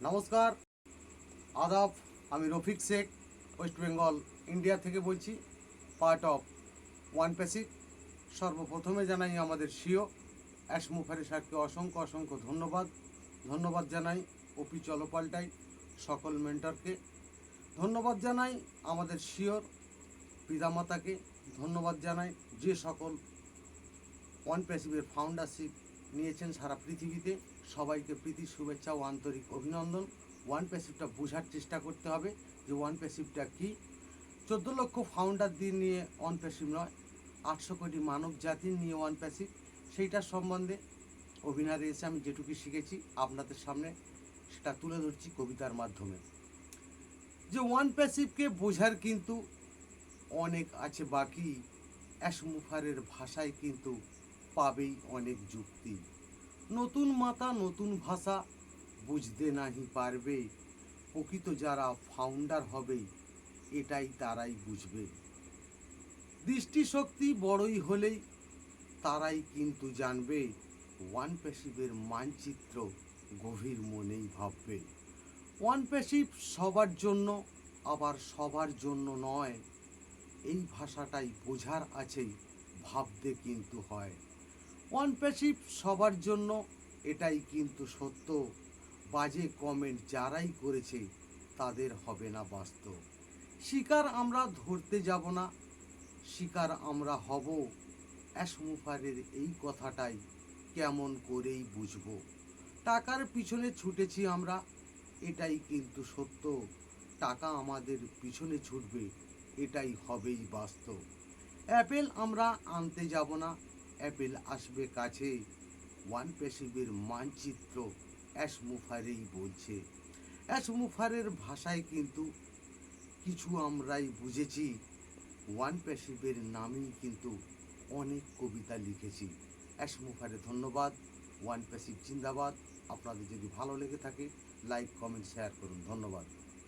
নমস্কার, আদাব। আমি রফিক শেখ, ওয়েস্ট বেঙ্গল ইন্ডিয়া থেকে বলছি, পার্ট অফ ওয়ান প্যাসিভ। সর্বপ্রথমে জানাই আমাদের সিও অ্যাশ মুফারি স্যারকে অসংখ্য অসংখ্য ধন্যবাদ জানাই ওপি চলপাল্টাই সকল মেন্টরকে ধন্যবাদ জানাই, আমাদের সিওর পিতামাতাকে ধন্যবাদ জানাই, যে সকল ওয়ান প্যাসিভের ফাউন্ডারশিপ নিয়েছেন সারা পৃথিবীতে। সবাইকে প্রীতি শুভেচ্ছা ও আন্তরিক অভিনন্দন। ওয়ান প্যাসিভটা বোঝার চেষ্টা করতে হবে যে ওয়ান প্যাসিভটা কী। 14 লক্ষ ফাউন্ডার দিয়ে নিয়ে ওয়ান প্যাসিভ নয়, 800 কোটি মানব জাতির নিয়ে ওয়ান প্যাসিভ। সেইটার সম্বন্ধে অভিনয়ে এসে আমি যেটুকু শিখেছি আপনাদের সামনে সেটা তুলে ধরছি কবিতার মাধ্যমে। যে ওয়ান প্যাসিভকে বোঝার কিন্তু অনেক আছে বাকি, অ্যাশ মুফারের ভাষায় কিন্তু পাবেই অনেক যুক্তি। নতুন মাতা নতুন ভাষা বুঝতে নাহি পারবে, প্রকৃত যারা ফাউন্ডার হবে এটাই তারাই বুঝবে। দৃষ্টিশক্তি বড়ই হলেই তারাই কিন্তু জানবে, ওয়ান প্যাসিভের মানচিত্র গভীর মনেই ভাববে। ওয়ান প্যাসিভ সবার জন্য, আবার সবার জন্য নয়, এই ভাষাটাই বোঝার আছেই, ভাবতে কিন্তু হয়। ওয়ান প্যাসিভ সবার জন্য, এটাই কিন্তু সত্য। বাজে কমেন্ট যারাই করেছে তাদের হবে না বাস্তব। শিকার আমরা ধরতে যাব না, শিকার আমরা হব। অ্যাশ মুফারের এই কথাটাই কেমন করেই বুঝব। টাকার পিছনে ছুটেছি আমরা, এটাই কিন্তু সত্য। টাকা আমাদের পিছনে ছুটবে, এটাই হবেই বাস্তব। অ্যাপেল আমরা আনতে যাব না, অ্যাপেল আসবে কাছে। ওয়ান প্যাসিভের মানচিত্র অ্যাশ মুফারেই বলছে। অ্যাশ মুফারের ভাষায় কিন্তু কিছু আমরাই বুঝেছি। ওয়ান প্যাসিভের নামেই কিন্তু অনেক কবিতা লিখেছি। অ্যাশ মুফারে ধন্যবাদ। ওয়ান প্যাসিভ জিন্দাবাদ। আপনাদের যদি ভালো লেগে থাকে লাইক কমেন্ট শেয়ার করুন। ধন্যবাদ।